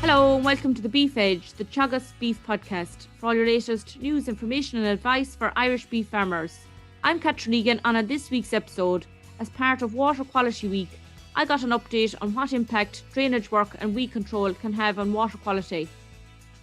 Hello and welcome to the Beef Edge, the Teagasc Beef Podcast, for all your latest news, information and advice for Irish beef farmers. I'm Catherine Egan, and on this week's episode, as part of Water Quality Week, I got an update on what impact drainage work and weed control can have on water quality.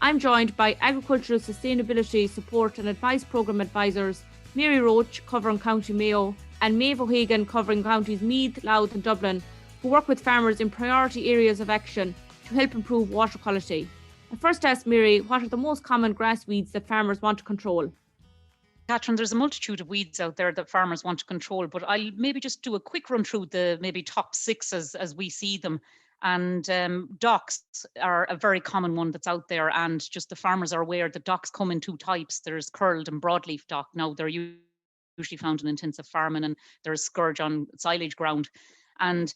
I'm joined by Agricultural Sustainability Support and Advice Programme Advisors Mary Roache, covering County Mayo, and Meabh O'Hagan, covering counties Meath, Louth and Dublin, who work with farmers in priority areas of action to help improve water quality. I first asked Mary, what are the most common grass weeds that farmers want to control? Catherine, there's a multitude of weeds out there that farmers want to control, but I'll maybe just do a quick run through the maybe top six as we see them. And docks are a very common one that's out there, and just the farmers are aware that docks come in two types. There's curled and broadleaf dock. Now, they're usually found in intensive farming, and there's scourge on silage ground. And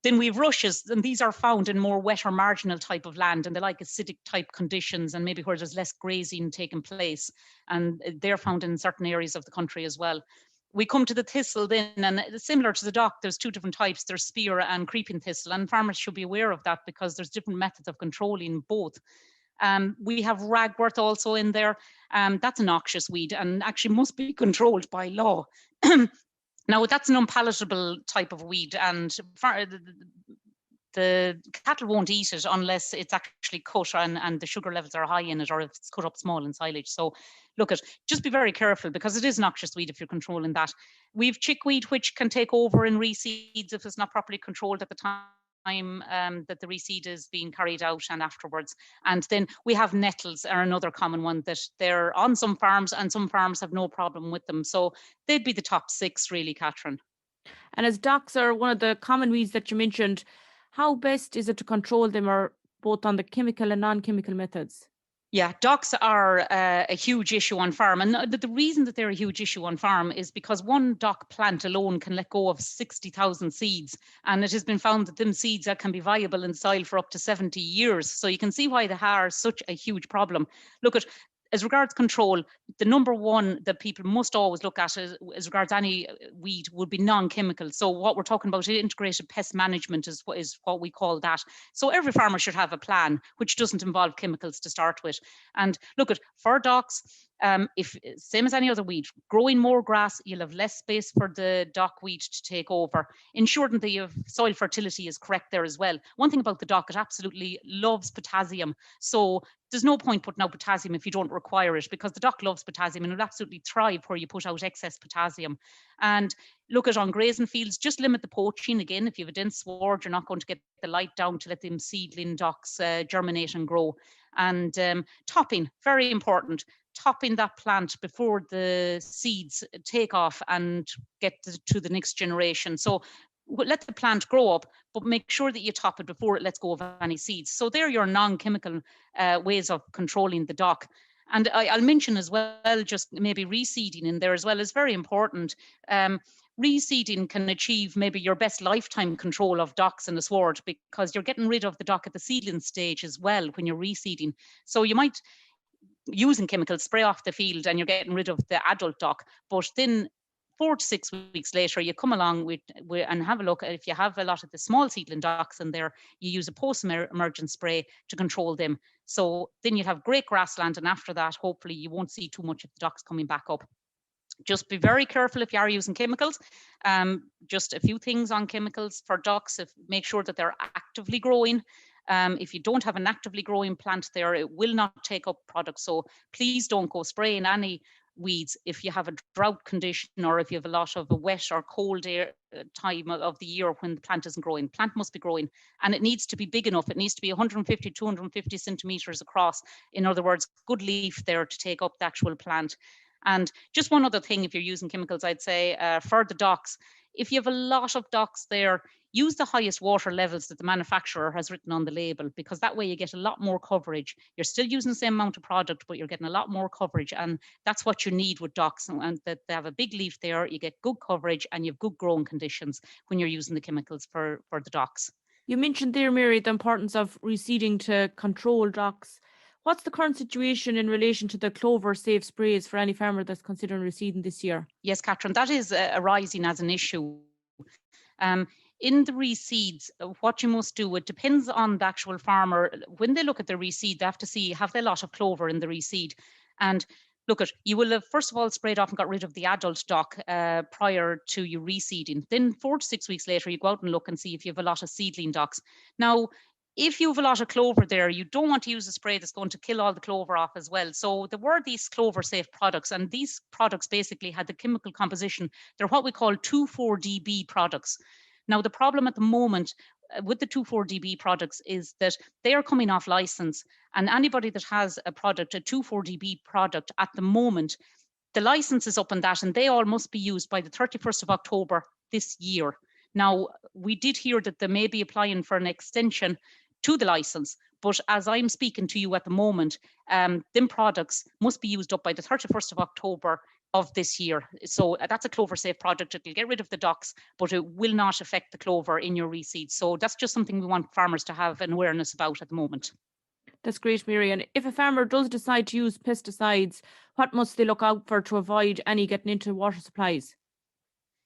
then we have rushes, and these are found in more wet or marginal type of land, and they like acidic type conditions and maybe where there's less grazing taking place. And they're found in certain areas of the country as well. We come to the thistle then, and similar to the dock, there's two different types. There's spear and creeping thistle, and farmers should be aware of that because there's different methods of controlling both. We have ragwort also in there. That's a noxious weed and actually must be controlled by law. Now, that's an unpalatable type of weed, and the cattle won't eat it unless it's actually cut and the sugar levels are high in it, or if it's cut up small in silage. So just be very careful because it is noxious weed if you're controlling that. We've chickweed, which can take over in reseeds if it's not properly controlled at the time that the reseed is being carried out and afterwards. And then we have nettles are another common one that they're on some farms, and some farms have no problem with them. So they'd be the top six really, Catherine. And as docks are one of the common weeds that you mentioned, how best is it to control them, or both on the chemical and non-chemical methods? Yeah, docks are a huge issue on farm. And the reason that they're a huge issue on farm is because one dock plant alone can let go of 60,000 seeds. And it has been found that them seeds can be viable in soil for up to 70 years. So you can see why they are such a huge problem. As regards control, the number one that people must always look at as regards any weed would be non-chemical. So what we're talking about, integrated pest management is what we call that. So every farmer should have a plan which doesn't involve chemicals to start with. And for docks, if same as any other weed, growing more grass, you'll have less space for the dock weed to take over. Ensuring that your soil fertility is correct there as well. One thing about the dock, it absolutely loves potassium. So there's no point putting out potassium if you don't require it, because the dock loves potassium and will absolutely thrive where you put out excess potassium. And on grazing fields, just limit the poaching. Again, if you have a dense sward, you're not going to get the light down to let them seedling docks germinate and grow. And topping, very important. Topping that plant before the seeds take off and get to the next generation. So let the plant grow up, but make sure that you top it before it lets go of any seeds. So they're your non-chemical ways of controlling the dock. And I'll mention as well, just maybe reseeding in there as well is very important. Reseeding can achieve maybe your best lifetime control of docks in the sward, because you're getting rid of the dock at the seedling stage as well when you're reseeding. So you might, using chemicals, spray off the field and you're getting rid of the adult dock, but then 4 to 6 weeks later, you come along with and have a look. If you have a lot of the small seedling docks in there, you use a post-emergent spray to control them. So then you have great grassland, and after that, hopefully you won't see too much of the docks coming back up. Just be very careful if you are using chemicals. Just a few things on chemicals for docks. Make sure that they're actively growing. If you don't have an actively growing plant there, it will not take up products. So please don't go spraying any weeds if you have a drought condition, or if you have a lot of a wet or cold time of the year when the plant isn't growing. Plant must be growing, and it needs to be big enough. It needs to be 150, 250 centimeters across. In other words, good leaf there to take up the actual plant. And just one other thing, if you're using chemicals, I'd say for the docks, if you have a lot of docks there, use the highest water levels that the manufacturer has written on the label, because that way you get a lot more coverage. You're still using the same amount of product, but you're getting a lot more coverage. And that's what you need with docks, and that they have a big leaf there, you get good coverage and you have good growing conditions when you're using the chemicals for the docks. You mentioned there, Mary, the importance of reseeding to control docks. What's the current situation in relation to the clover safe sprays for any farmer that's considering reseeding this year? Yes, Catherine, that is arising as an issue. in the reseeds, what you must do, it depends on the actual farmer. When they look at the reseed, they have to see, have they a lot of clover in the reseed? And look at, you will have first of all sprayed off and got rid of the adult dock prior to you reseeding. Then 4 to 6 weeks later, you go out and look and see if you have a lot of seedling docks. Now, if you have a lot of clover there, you don't want to use a spray that's going to kill all the clover off as well. So there were these clover safe products, and these products basically had the chemical composition. They're what we call 2,4-DB products. Now, the problem at the moment with the 2,4-DB products is that they are coming off license, and anybody that has a product, a 2,4-DB product at the moment, the license is up on that, and they all must be used by the 31st of October this year. Now, we did hear that they may be applying for an extension to the license, but as I'm speaking to you at the moment, them products must be used up by the 31st of October of this year. So that's a clover safe product. It'll get rid of the docks, but it will not affect the clover in your reseed. So that's just something we want farmers to have an awareness about at the moment. That's great, Mary. And if a farmer does decide to use pesticides, what must they look out for to avoid any getting into water supplies?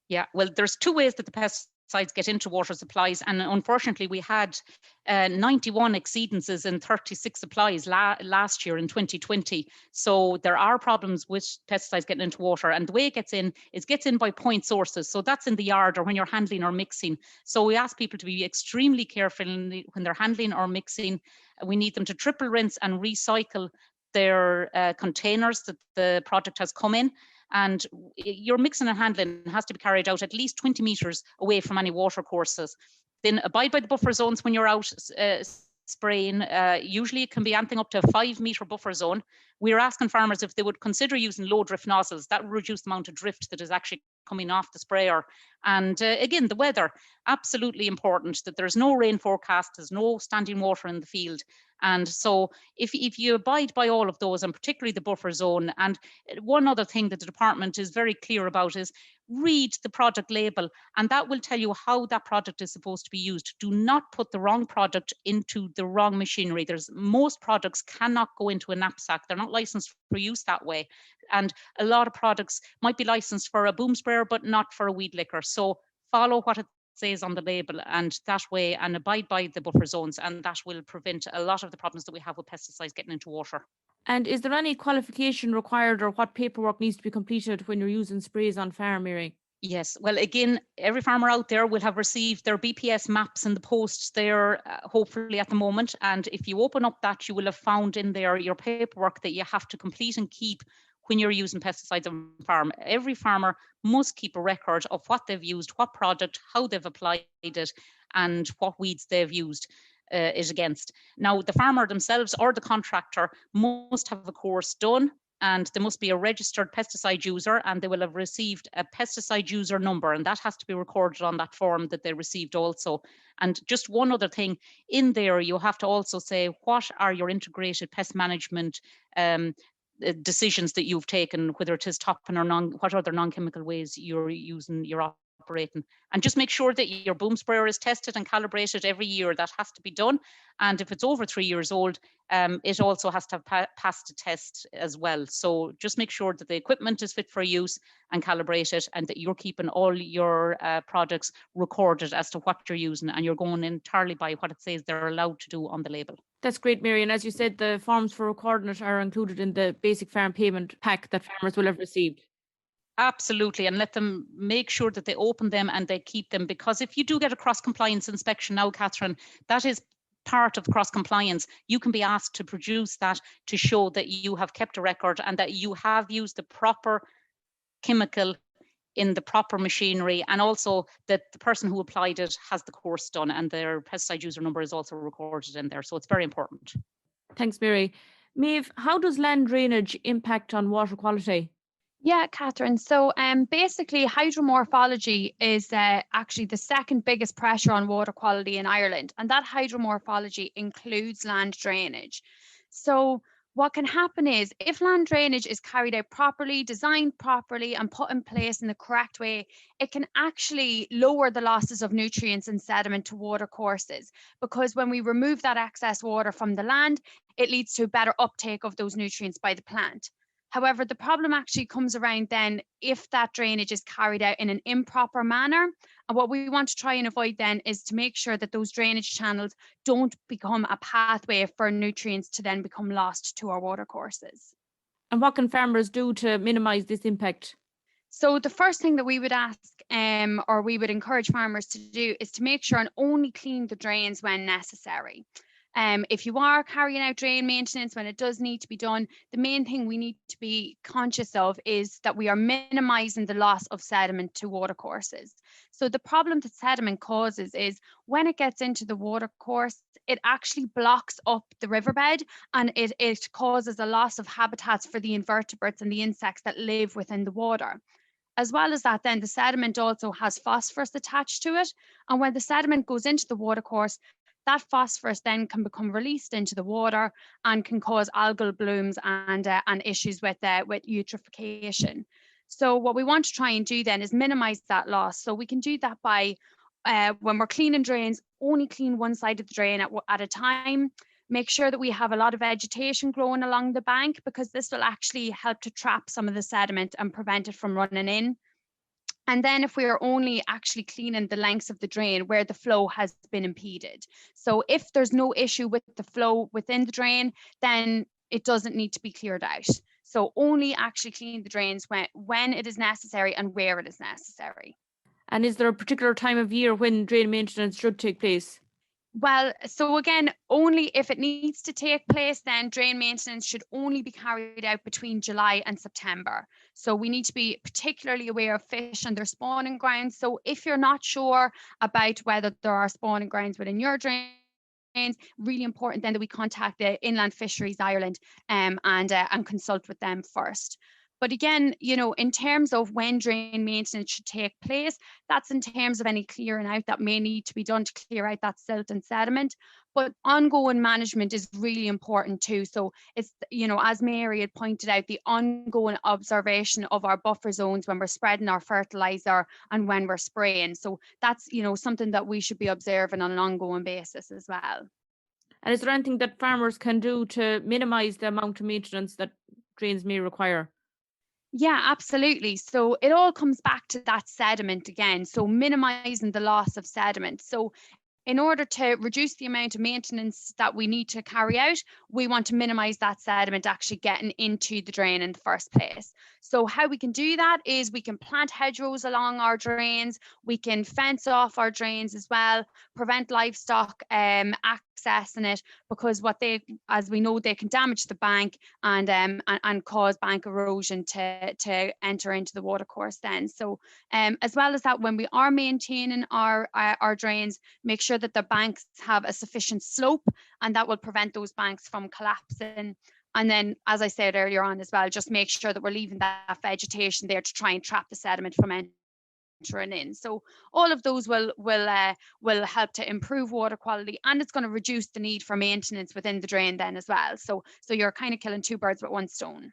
Yeah, well, there's 2 ways that the pesticides get into water supplies, and unfortunately we had 91 exceedances in 36 supplies last year in 2020. So there are problems with pesticides getting into water, and the way it gets in by point sources. So that's in the yard or when you're handling or mixing. So we ask people to be extremely careful when they're handling or mixing. We need them to triple rinse and recycle their containers that the product has come in. And your mixing and handling has to be carried out at least 20 metres away from any water courses. Then abide by the buffer zones when you're out spraying. Usually it can be anything up to a 5 metre buffer zone. We're asking farmers if they would consider using low drift nozzles. That will reduce the amount of drift that is actually coming off the sprayer. And again, the weather, absolutely important that there's no rain forecast, there's no standing water in the field. And so if you abide by all of those, and particularly the buffer zone, and one other thing that the department is very clear about is read the product label, and that will tell you how that product is supposed to be used. Do not put the wrong product into the wrong machinery. Most products cannot go into a knapsack. They're not licensed for use that way. And a lot of products might be licensed for a boom sprayer, but not for a weed licker. So follow what it says on the label, and that way, and abide by the buffer zones, and that will prevent a lot of the problems that we have with pesticides getting into water. And is there any qualification required, or what paperwork needs to be completed when you're using sprays on farm, Mary? Yes, well, again, every farmer out there will have received their BPS maps in the post there, hopefully at the moment. And if you open up that, you will have found in there your paperwork that you have to complete and keep when you're using pesticides on farm. Every farmer must keep a record of what they've used, what product, how they've applied it, and what weeds they've used it against. Now, the farmer themselves or the contractor must have a course done, and there must be a registered pesticide user, and they will have received a pesticide user number, and that has to be recorded on that form that they received also. And just one other thing in there, you have to also say what are your integrated pest management decisions that you've taken, whether it is topping or what other non-chemical ways you're using, you're operating. And just make sure that your boom sprayer is tested and calibrated every year. That has to be done. And if it's over 3 years old, it also has to have passed a test as well. So just make sure that the equipment is fit for use and calibrated, and that you're keeping all your products recorded as to what you're using, and you're going entirely by what it says they're allowed to do on the label. That's great, Mary. And as you said, the forms for recording it are included in the basic farm payment pack that farmers will have received. Absolutely, and let them make sure that they open them and they keep them, because if you do get a cross-compliance inspection now, Catherine, that is part of cross-compliance. You can be asked to produce that to show that you have kept a record and that you have used the proper chemical in the proper machinery, and also that the person who applied it has the course done, and their pesticide user number is also recorded in there. So it's very important. Thanks, Mary. Maeve, how does land drainage impact on water quality? Yeah, Catherine. So basically, hydromorphology is actually the second biggest pressure on water quality in Ireland. And that hydromorphology includes land drainage. So what can happen is if land drainage is carried out properly, designed properly, and put in place in the correct way, it can actually lower the losses of nutrients and sediment to water courses. Because when we remove that excess water from the land, it leads to better uptake of those nutrients by the plant. However, the problem actually comes around then if that drainage is carried out in an improper manner. And what we want to try and avoid then is to make sure that those drainage channels don't become a pathway for nutrients to then become lost to our watercourses. And what can farmers do to minimise this impact? So the first thing that we would ask or we would encourage farmers to do is to make sure and only clean the drains when necessary. If you are carrying out drain maintenance when it does need to be done, the main thing we need to be conscious of is that we are minimising the loss of sediment to watercourses. So the problem that sediment causes is when it gets into the watercourse, it actually blocks up the riverbed and it causes a loss of habitats for the invertebrates and the insects that live within the water. As well as that, then the sediment also has phosphorus attached to it. And when the sediment goes into the watercourse, that phosphorus then can become released into the water and can cause algal blooms and issues with eutrophication. So what we want to try and do then is minimize that loss. So we can do that by when we're cleaning drains, only clean one side of the drain at a time. Make sure that we have a lot of vegetation growing along the bank, because this will actually help to trap some of the sediment and prevent it from running in. And then if we are only actually cleaning the lengths of the drain where the flow has been impeded. So if there's no issue with the flow within the drain, then it doesn't need to be cleared out. So only actually clean the drains when it is necessary and where it is necessary. And is there a particular time of year when drain maintenance should take place? Well, so again, only if it needs to take place, then drain maintenance should only be carried out between July and September. So we need to be particularly aware of fish and their spawning grounds. So if you're not sure about whether there are spawning grounds within your drains, really important then that we contact the Inland Fisheries Ireland and consult with them first. But again, in terms of when drain maintenance should take place, that's in terms of any clearing out that may need to be done to clear out that silt and sediment. But ongoing management is really important too. So it's, as Mary had pointed out, the ongoing observation of our buffer zones when we're spreading our fertilizer and when we're spraying. So that's, something that we should be observing on an ongoing basis as well. And is there anything that farmers can do to minimise the amount of maintenance that drains may require? Yeah, absolutely. So it all comes back to that sediment again. So minimizing the loss of sediment. So in order to reduce the amount of maintenance that we need to carry out, we want to minimize that sediment actually getting into the drain in the first place. So how we can do that is we can plant hedgerows along our drains, we can fence off our drains as well, prevent livestock accessing it, because as we know, they can damage the bank and cause bank erosion to enter into the watercourse then. So as well as that, when we are maintaining our drains, make sure that the banks have a sufficient slope, and that will prevent those banks from collapsing. And then, as I said earlier on as well, just make sure that we're leaving that vegetation there to try and trap the sediment from entering in. So all of those will help to improve water quality, and it's going to reduce the need for maintenance within the drain then as well. So you're kind of killing two birds with one stone.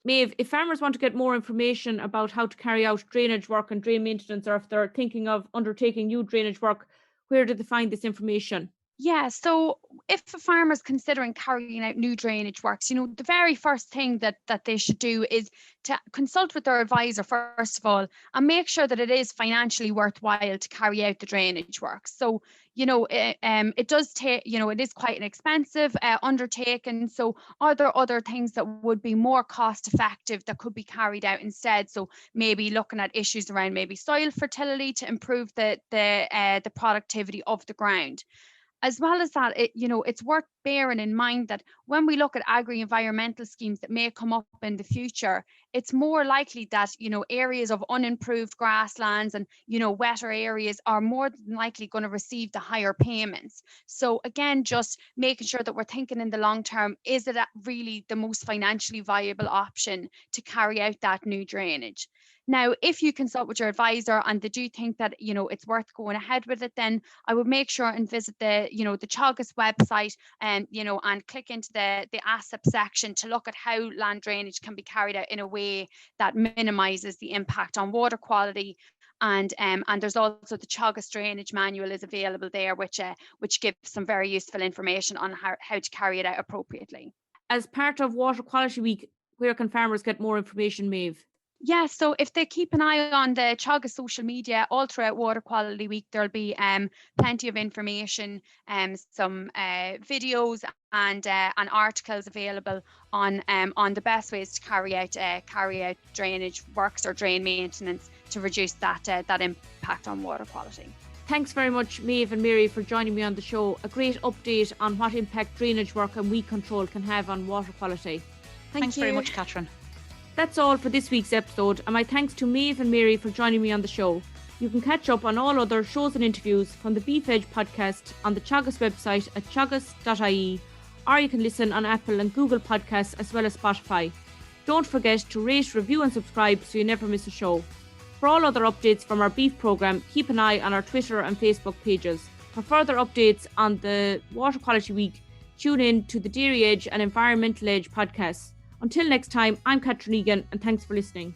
Maeve, if farmers want to get more information about how to carry out drainage work and drain maintenance, or if they're thinking of undertaking new drainage work, where do they find this information? Yeah, so if a farmer is considering carrying out new drainage works, the very first thing that they should do is to consult with their advisor first of all, and make sure that it is financially worthwhile to carry out the drainage works. So, it does take, it is quite an expensive undertaking. So are there other things that would be more cost effective that could be carried out instead? So maybe looking at issues around maybe soil fertility to improve the productivity of the ground. As well as that, it's worth bearing in mind that when we look at agri-environmental schemes that may come up in the future, it's more likely that, areas of unimproved grasslands and, wetter areas are more than likely going to receive the higher payments. So again, just making sure that we're thinking in the long term, is it really the most financially viable option to carry out that new drainage? Now, if you consult with your advisor and they do think that, it's worth going ahead with it, then I would make sure and visit the Teagasc website and click into the ASIP section to look at how land drainage can be carried out in a way that minimises the impact on water quality. And there's also the Teagasc drainage manual is available there, which gives some very useful information on how to carry it out appropriately. As part of Water Quality Week, where can farmers get more information, Maeve? Yeah, so if they keep an eye on the Teagasc social media all throughout Water Quality Week, there'll be plenty of information, some videos and articles available on the best ways to carry out drainage works or drain maintenance to reduce that impact on water quality. Thanks very much, Maeve and Mary, for joining me on the show. A great update on what impact drainage work and weed control can have on water quality. Thanks very much, Catherine. That's all for this week's episode, and my thanks to Maeve and Mary for joining me on the show. You can catch up on all other shows and interviews from the Beef Edge podcast on the Teagasc website at teagasc.ie, or you can listen on Apple and Google Podcasts as well as Spotify. Don't forget to rate, review and subscribe so you never miss a show. For all other updates from our beef programme, keep an eye on our Twitter and Facebook pages. For further updates on the Water Quality Week, tune in to the Dairy Edge and Environmental Edge podcasts. Until next time, I'm Catherine Egan, and thanks for listening.